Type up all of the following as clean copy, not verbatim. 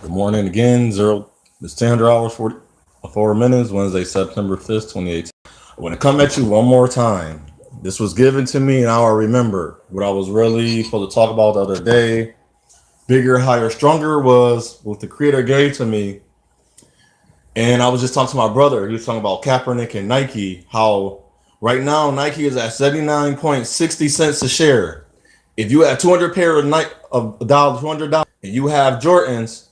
Good morning again. It's 1000 hours, 44 minutes, Wednesday, September 5th, 2018. I want to come at you one more time. This was given to me, and now I remember what I was really supposed to talk about the other day. Bigger, higher, stronger was what the creator gave to me. And I was just talking to my brother. He was talking about Kaepernick and Nike, how right now Nike is at 79.60 cents a share. If you have 200 pair of dollars, $200, and you have Jordans,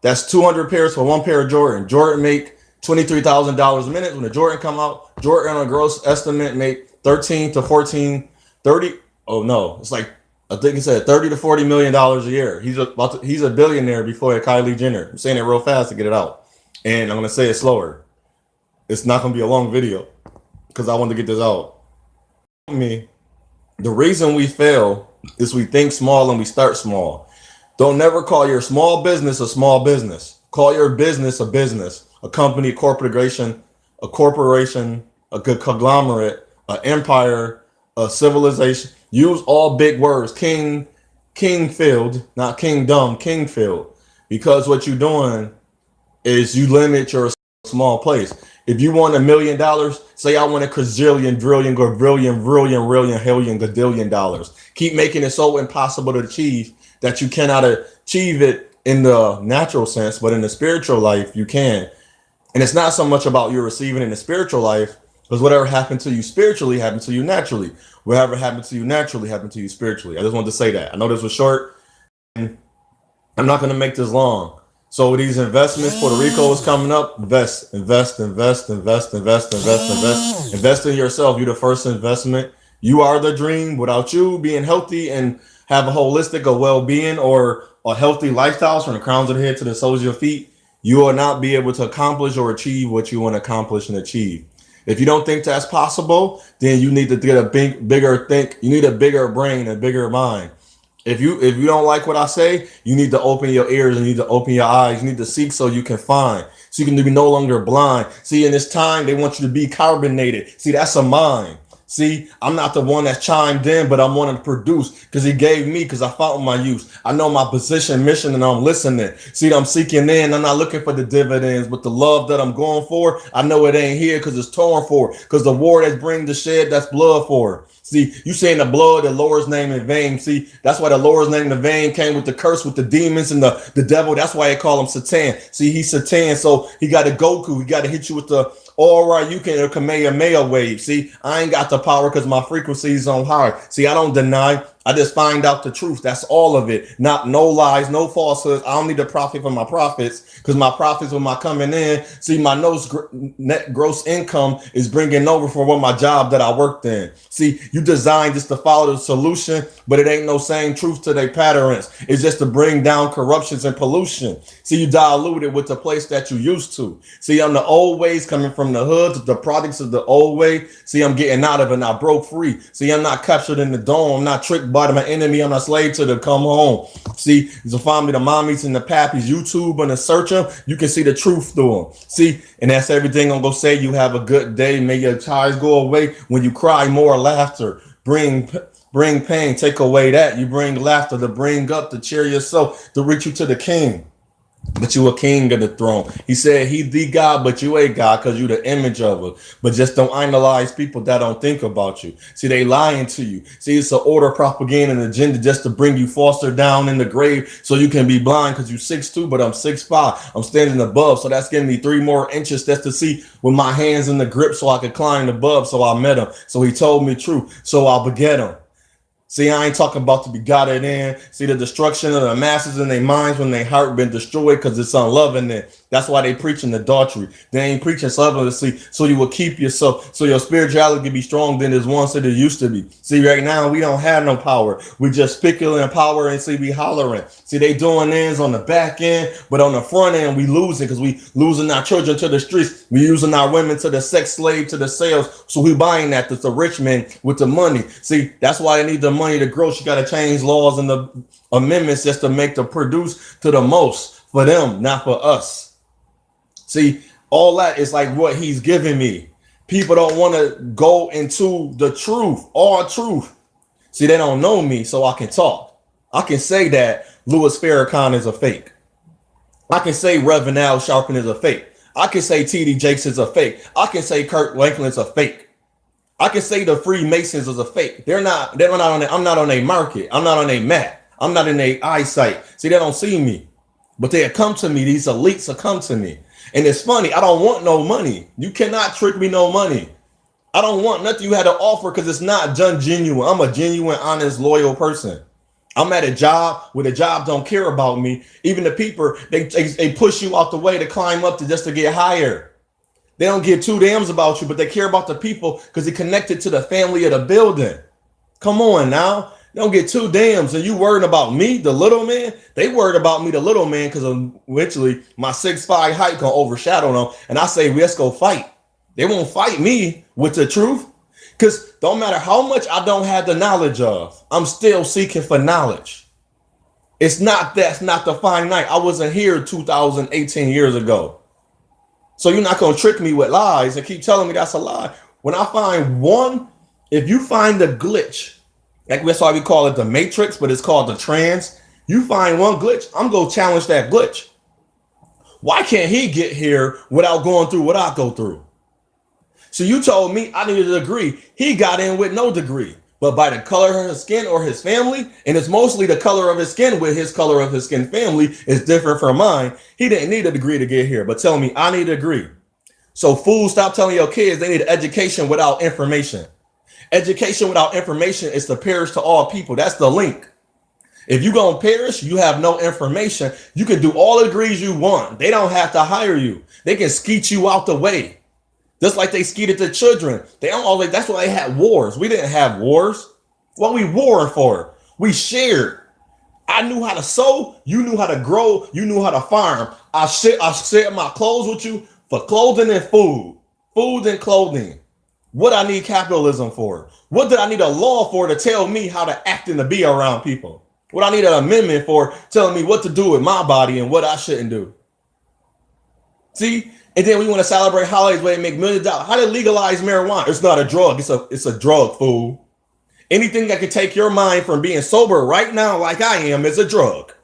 that's 200 pairs for one pair of Jordan. Jordan make $23,000 a minute. When the Jordan come out, Jordan on a gross estimate make 13 to 14, 30. Oh no, it's like I think he said 30 to 40 million dollars a year. He's a billionaire before Kylie Jenner. I'm saying it real fast to get it out, and I'm gonna say it slower. It's not gonna be a long video because I want to get this out. Me, the reason we fail is we think small and we start small. Don't never call your small business a small business. Call your business, a company, a corporation, a good conglomerate, an empire, a civilization. Use all big words. Kingfield, not kingdom, Kingfield. Because what you're doing is you limit your small place. If you want $1 million, say I want a quadrillion, brillion, brillion, brillion, brillion, hellion, gadillion dollars. Keep making it so impossible to achieve that you cannot achieve it in the natural sense, but in the spiritual life, you can. And it's not so much about you receiving in the spiritual life, because whatever happened to you spiritually happened to you naturally. Whatever happened to you naturally happened to you spiritually. I just wanted to say that. I know this was short, and I'm not going to make this long. So with these investments, Puerto Rico is coming up. Invest in yourself. You're the first investment. You are the dream. Without you being healthy and have a holistic of well-being or a healthy lifestyle from the crowns of the head to the soles of your feet, you will not be able to accomplish or achieve what you want to accomplish and achieve. If you don't think that's possible, then you need to get a bigger think. You need a bigger brain, a bigger mind. If you don't like what I say, you need to open your ears and you need to open your eyes. You need to seek so you can find, so you can be no longer blind. See, in this time, they want you to be carbonated. See, that's a mind. See, I'm not the one that's chimed in, but I'm one to produce because he gave me, because I found my use. I know my position, mission, and I'm listening. See, I'm seeking in. I'm not looking for the dividends, but the love that I'm going for, I know it ain't here because it's torn for. Because the war that's bring the shed, that's blood for. See, you saying the blood, the Lord's name in vain. See, that's why the Lord's name in vain came with the curse, with the demons and the devil. That's why they call him Satan. See, he's Satan, so he got a Goku. He got to hit you with the all right, you can Kamehameha wave. See, I ain't got the power because my frequency is on high. See, I don't deny. I just find out the truth. That's all of it. Not no lies, no falsehoods. I don't need to profit from my profits because my profits when my coming in. See, my net gross income is bringing over for what my job that I worked in. See, you designed just to follow the solution, but it ain't no same truth to their patterns. It's just to bring down corruptions and pollution. See, you diluted with the place that you used to. See, I'm the old ways coming from the hood, the products of the old way. See, I'm getting out of it and I broke free. See, I'm not captured in the dome. I'm not tricked by my enemy. I'm not slave to the come home. See, you find me the mommies and the pappies, YouTube and the search them. You can see the truth through them. See, and that's everything I'm gonna say. You have a good day. May your ties go away. When you cry, more laughter. Bring pain. Take away that. You bring laughter to bring up, to cheer yourself, to reach you to the king. But you a king of the throne. He said he the God, but you ain't God because you the image of it. But just don't analyze people that don't think about you. See, they lying to you. See, it's an order, propaganda, and agenda just to bring you foster down in the grave so you can be blind because you 6'2", but I'm 6'5". I'm standing above, so that's giving me 3 more inches just to see with my hands in the grip so I could climb above. So I met him. So he told me truth. So I'll beget him. See, I ain't talking about to be guided in. See, the destruction of the masses in their minds when their heart been destroyed because it's unloving it. That's why they preaching adultery. They ain't preaching selflessly, so you will keep yourself, so your spirituality can be strong than it once it used to be. See, right now, we don't have no power. We just speculating power and see, we hollering. See, they doing ends on the back end, but on the front end, we losing because we losing our children to the streets. We using our women to the sex slave, to the sales. So we buying that. That's the rich men with the money. See, that's why they need the money to grow. You got to change laws and the amendments just to make the produce to the most for them, not for us. See, all that is like what he's giving me. People don't want to go into the truth, all truth. See, they don't know me, so I can talk. I can say that Louis Farrakhan is a fake. I can say Reverend Al Sharpton is a fake. I can say TD Jakes is a fake. I can say Kurt Franklin's a fake. I can say the Freemasons is a fake. They're not on I'm not on a market. I'm not on a map. I'm not in a eyesight. See, they don't see me. But they'll come to me. These elites will come to me. And it's funny. I don't want no money. You cannot trick me no money. I don't want nothing you had to offer because it's not genuine. I'm a genuine, honest, loyal person. I'm at a job where the job don't care about me. Even the people, they push you out the way to climb up to just to get higher. They don't give two damns about you, but they care about the people because they're connected to the family of the building. Come on now. They don't get two damns. And you worried about me, the little man? They worried about me, the little man, because eventually my 6'5" height gonna overshadow them. And I say, let's go fight. They won't fight me with the truth. Because don't matter how much I don't have the knowledge of, I'm still seeking for knowledge. That's not the finite. I wasn't here 2018 years ago. So you're not going to trick me with lies and keep telling me that's a lie. When I find one, if you find the glitch, like that's why we call it the matrix, but it's called the trans. You find one glitch, I'm going to challenge that glitch. Why can't he get here without going through what I go through? So you told me I needed a degree. He got in with no degree, but by the color of his skin or his family, and it's mostly the color of his skin with his color of his skin family is different from mine. He didn't need a degree to get here, but tell me I need a degree. So fools, stop telling your kids they need education without information. Education without information is to perish to all people. That's the link. If you're going to perish, you have no information. You can do all the degrees you want. They don't have to hire you. They can skeet you out the way. Just like they skeeted the children. They don't always, that's why they had wars. We didn't have wars. What we warring for? We shared. I knew how to sew. You knew how to grow. You knew how to farm. I shared my clothes with you for clothing and food. Food and clothing. What I need capitalism for? What did I need a law for to tell me how to act and to be around people? What I need an amendment for telling me what to do with my body and what I shouldn't do. See? And then we want to celebrate holidays where they make millions of dollars. How to legalize marijuana? It's not a drug. It's a drug, fool. Anything that can take your mind from being sober right now, like I am, is a drug.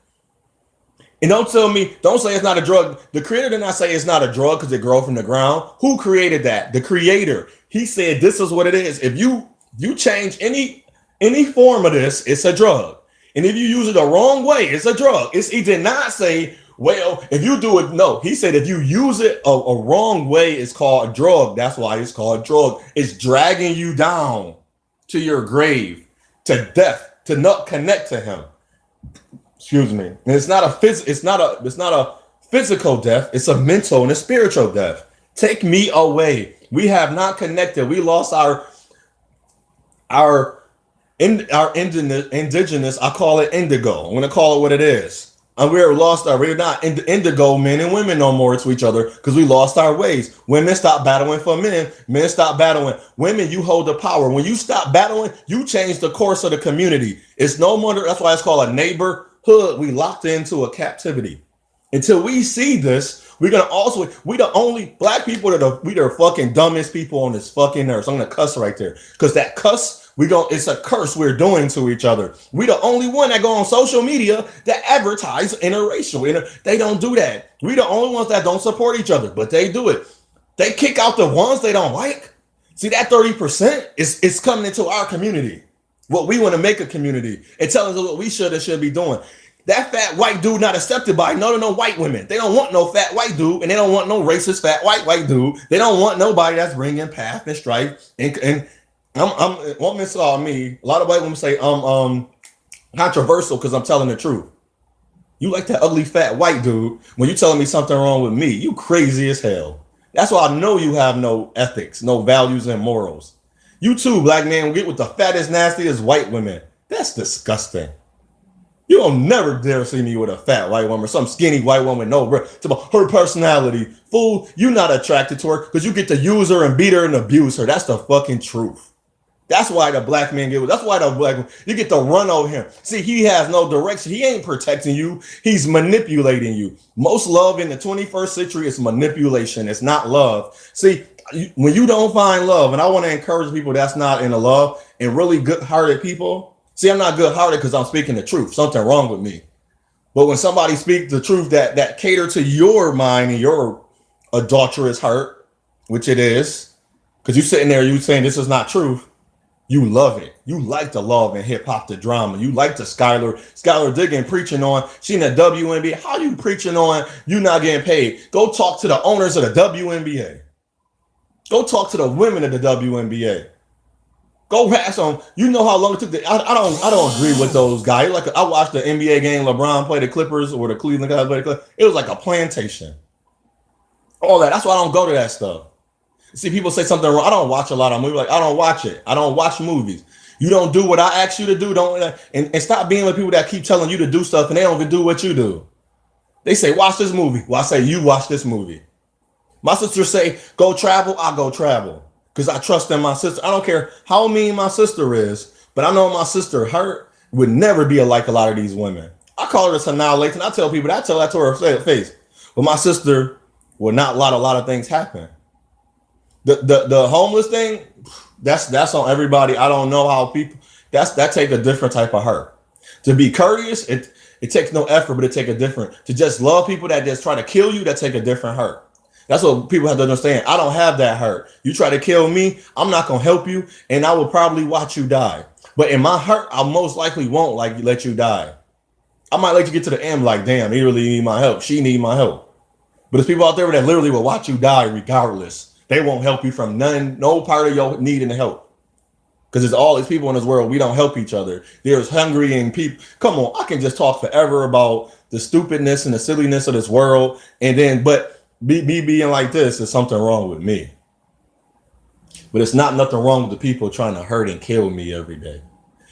And don't say it's not a drug. The creator did not say it's not a drug because it grows from the ground. Who created that? The creator. He said this is what it is. If you change any form of this, it's a drug. And if you use it the wrong way, it's a drug. He did not say, well, if you do it, no. He said if you use it a wrong way, it's called a drug. That's why it's called a drug. It's dragging you down to your grave, to death, to not connect to him. Excuse me. And it's not a physical death. It's a mental and a spiritual death. Take me away. We have not connected. We lost our indigenous. I call it indigo. I'm gonna call it what it is. And we're not indigo men and women no more to each other because we lost our ways. Women stop battling for men. Men stop battling. Women, you hold the power. When you stop battling, you change the course of the community. It's no wonder. That's why it's called a neighborhood. We locked into a captivity. Until we see this, we the only black people we the fucking dumbest people on this fucking earth. So I'm gonna cuss right there. Because that cuss, it's a curse we're doing to each other. We the only one that go on social media that advertise interracial. They don't do that. We the only ones that don't support each other, but they do it. They kick out the ones they don't like. See, that 30% is coming into our community. What we want to make a community and telling us what we should be doing. That fat white dude not accepted by no white women. They don't want no fat white dude, and they don't want no racist fat white dude. They don't want nobody that's bringing path and strife. And women saw me. A lot of white women say controversial because I'm telling the truth. You like that ugly fat white dude when you telling me something wrong with me. You crazy as hell. That's why I know you have no ethics, no values and morals. You too, black man, get with the fattest, nastiest white women. That's disgusting. You don't never dare see me with a fat white woman or some skinny white woman. No, bro. It's about her personality. Fool, you're not attracted to her because you get to use her and beat her and abuse her. That's the fucking truth. That's why the black man that's why the black you get to run over him. See, he has no direction. He ain't protecting you. He's manipulating you. Most love in the 21st century is manipulation. It's not love. See, when you don't find love, and I want to encourage people that's not in a love and really good-hearted people. See, I'm not good-hearted because I'm speaking the truth. Something wrong with me. But when somebody speaks the truth that cater to your mind and your adulterous heart, which it is, because you sitting there, you saying this is not truth. You love it. You like the love and hip hop, the drama. You like the Skylar Diggins preaching on. She in the WNBA. How you preaching on? You not getting paid? Go talk to the owners of the WNBA. Go talk to the women of the WNBA. Go ask them. You know how long it took. I don't agree with those guys. Like I watched the NBA game. LeBron play the Clippers or the Cleveland guys play the Clippers. It was like a plantation. All that. That's why I don't go to that stuff. See, people say something wrong. I don't watch a lot of movies. Like I don't watch it. I don't watch movies. You don't do what I ask you to do. Don't and stop being with people that keep telling you to do stuff and they don't even do what you do. They say watch this movie. Well, I say you watch this movie. My sister say go travel. I go travel because I trust in my sister. I don't care how mean my sister is, but I know my sister hurt would never be like a lot of these women. I call her a Sanaa Lathan. I tell people that. I tell that to her face. But my sister will not let a lot of things happen. The homeless thing, that's on everybody. I don't know how people that take a different type of hurt. To be courteous, it takes no effort, but it take a different. To just love people that just try to kill you, that take a different hurt. That's what people have to understand. I don't have that hurt. You try to kill me, I'm not gonna help you, and I will probably watch you die. But in my heart, I most likely won't let you die. I might let you get to the end, like damn, he really need my help. She need my help. But there's people out there that literally will watch you die regardless. They won't help you from no part of your needing help. Because it's all these people in this world, we don't help each other. There's hungry and people. Come on, I can just talk forever about the stupidness and the silliness of this world. And then, but me being like this is something wrong with me. But it's not nothing wrong with the people trying to hurt and kill me every day.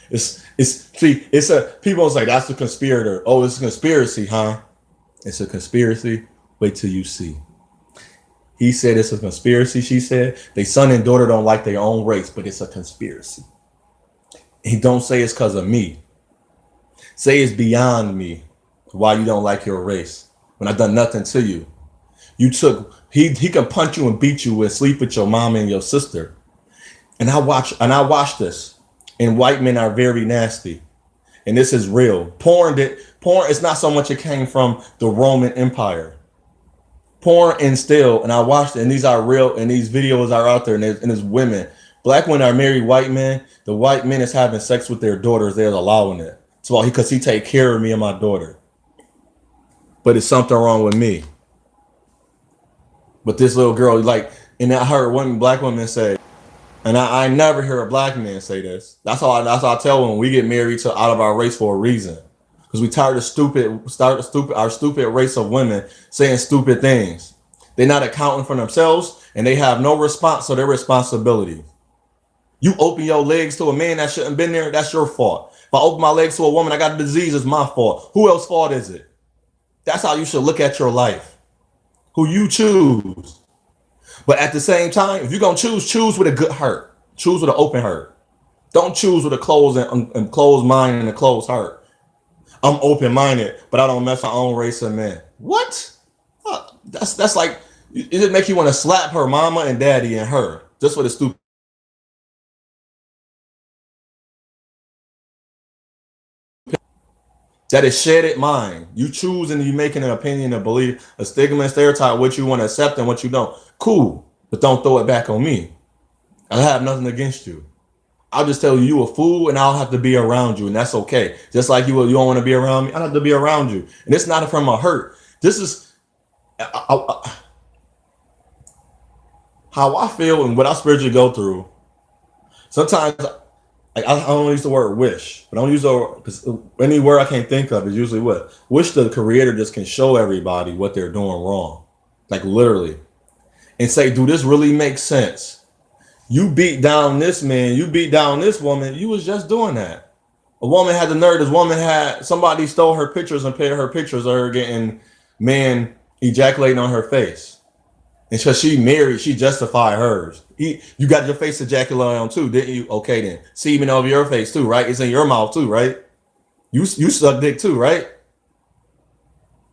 People say that's a conspirator. Oh, it's a conspiracy, huh? It's a conspiracy. Wait till you see. He said it's a conspiracy. She said their son and daughter don't like their own race, but it's a conspiracy. He don't say it's because of me. Say it's beyond me why you don't like your race when I've done nothing to you. He can punch you and beat you and sleep with your mom and your sister. And I watch this. And white men are very nasty. And this is real. Porn is not so much it came from the Roman Empire. Porn and still, and I watched it, and these are real, and these videos are out there, and there's women. Black women are married white men. The white men is having sex with their daughters. They're allowing it. It's all because he take care of me and my daughter. But it's something wrong with me. But this little girl, like, and I heard one black woman say, and I never hear a black man say this. That's all I tell when we get married to out of our race for a reason. Because we tired of our stupid race of women saying stupid things. They're not accounting for themselves and they have no response to their responsibility. You open your legs to a man that shouldn't have been there, that's your fault. If I open my legs to a woman that got a disease, it's my fault. Who else's fault is it? That's how you should look at your life. Who you choose. But at the same time, if you're going to choose with a good heart. Choose with an open heart. Don't choose with a closed mind and a closed heart. I'm open-minded, but I don't mess my own race of men. What? That's like, it make you want to slap her mama and daddy and her just for the stupid. That is shedded mind. You choose and you making an opinion, a belief, a stigma, and stereotype, what you want to accept and what you don't. Cool, but don't throw it back on me. I have nothing against you. I'll just tell you a fool and I'll have to be around you, and that's okay. Just like you don't want to be around me, I have to be around you. And it's not from a hurt. This is how I feel and what I spiritually go through. Sometimes I don't use the word wish, but I don't use the word, because any word I can't think of is usually what? Wish the creator just can show everybody what they're doing wrong. Like literally. And say, do this really make sense? You beat down this man, you beat down this woman, you was just doing that. A woman had the nerve, this woman had, somebody stole her pictures and paid her pictures of her getting man ejaculating on her face. And so she married, she justified hers. You got your face ejaculated on too, didn't you? Okay then. Semen over your face too, right? It's in your mouth too, right? You suck dick too, right?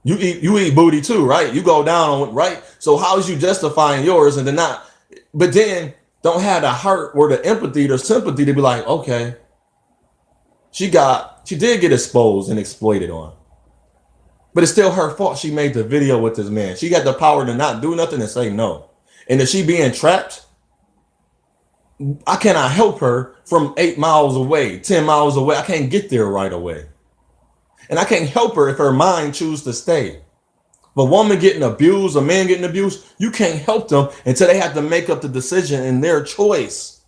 You eat booty too, right? You go down on, right? So how is you justifying yours and then not, but then don't have the heart or the empathy or sympathy to be like, okay, she did get exposed and exploited on. But it's still her fault. She made the video with this man. She got the power to not do nothing and say no. And if she being trapped, I cannot help her from 8 miles away, 10 miles away. I can't get there right away. And I can't help her if her mind chooses to stay. If a woman getting abused, a man getting abused, you can't help them until they have to make up the decision in their choice.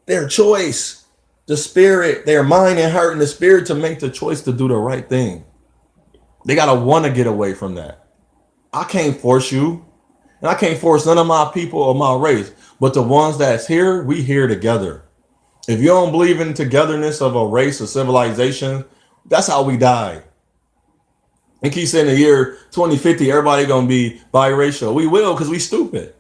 Their choice. The spirit, their mind and heart and the spirit to make the choice to do the right thing. They got to want to get away from that. I can't force you. And I can't force none of my people or my race. But the ones that's here, we here together. If you don't believe in togetherness of a race or civilization, that's how we die. And keep saying the year 2050, everybody going to be biracial. We will because we stupid.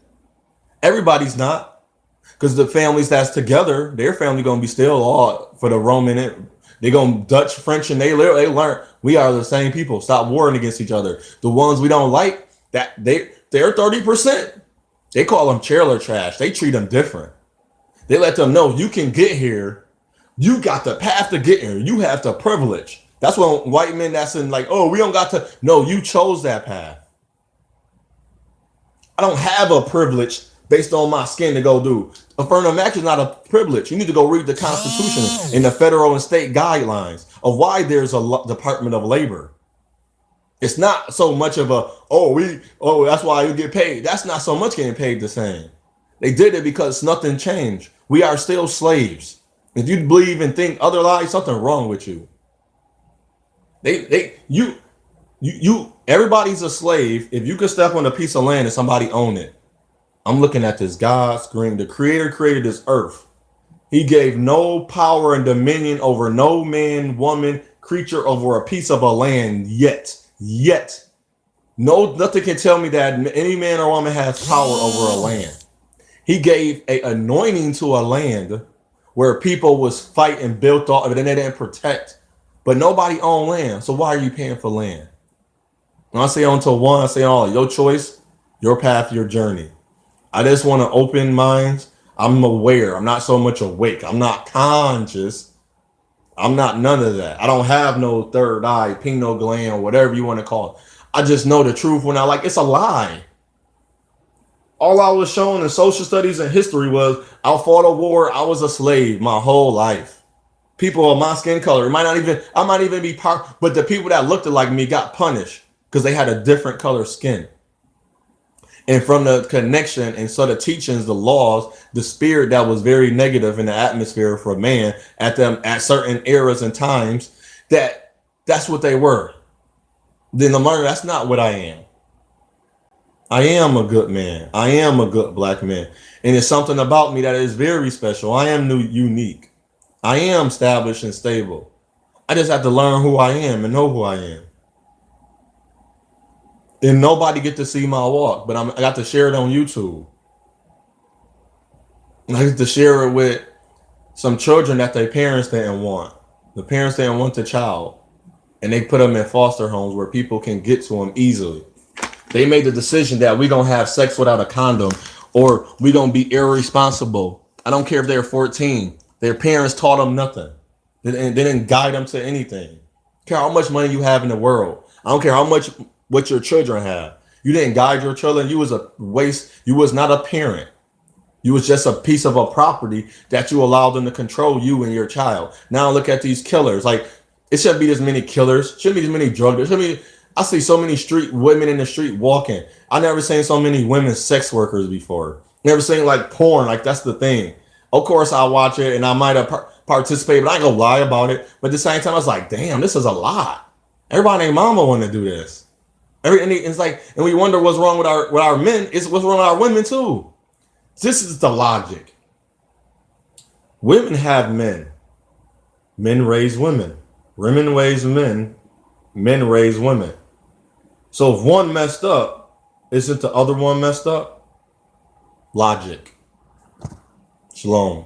Everybody's not. Because the families that's together, their family going to be still all for the Roman. They going Dutch, French, and they learn we are the same people. Stop warring against each other. The ones we don't like, that they're 30%. They call them trailer trash. They treat them different. They let them know you can get here. You got the path to get here. You have the privilege. That's when white men that's in like, oh, we don't got to. No, you chose that path. I don't have a privilege based on my skin to go do. Affirmative action is not a privilege. You need to go read the Constitution and the federal and state guidelines of why there's a Department of Labor. It's not so much of a, that's why you get paid. That's not so much getting paid the same. They did it because nothing changed. We are still slaves. If you believe and think otherwise, something wrong with you. Everybody's a slave. If you could step on a piece of land and somebody own it. I'm looking at this God's screen. The creator created this earth. He gave no power and dominion over no man, woman, creature over a piece of a land yet. No, nothing can tell me that any man or woman has power over a land. He gave an anointing to a land where people was fighting, built off, and then they didn't protect. But nobody owned land. So why are you paying for land? When I say on to one, I say all your choice, your path, your journey. I just want to open minds. I'm aware. I'm not so much awake. I'm not conscious. I'm not none of that. I don't have no third eye, pineal gland, whatever you want to call it. I just know the truth when it's a lie. All I was shown in social studies and history was I fought a war. I was a slave my whole life. People of my skin color, I might even be part, but the people that looked like me got punished because they had a different color skin. And from the connection and so the teachings, the laws, the spirit that was very negative in the atmosphere for man at certain eras and times, that's what they were. Then the learner, that's not what I am. I am a good man. I am a good black man. And it's something about me that is very special. I am unique. I am established and stable. I just have to learn who I am and know who I am. And nobody get to see my walk, but I got to share it on YouTube. And I get to share it with some children that their parents didn't want. The parents didn't want the child. And they put them in foster homes where people can get to them easily. They made the decision that we're going to have sex without a condom or we're going to be irresponsible. I don't care if they're 14. Their parents taught them nothing. They didn't guide them to anything. I don't care how much money you have in the world. I don't care how much what your children have. You didn't guide your children. You was a waste. You was not a parent. You was just a piece of a property that you allowed them to control you and your child. Now look at these killers. Like it shouldn't be this many killers. Shouldn't be this many drug dealers. I see so many street women in the street walking. I never seen so many women sex workers before. Never seen like porn. Like that's the thing. Of course I watch it and I might have participated, but I ain't gonna lie about it. But at the same time, I was like, damn, this is a lot. Everybody and mama want to do this. It's like, and we wonder what's wrong with our men. It's what's wrong with our women too. This is the logic. Women have men. Men raise women. Women raise men. Men raise women. So if one messed up, isn't the other one messed up? Logic. Shalom.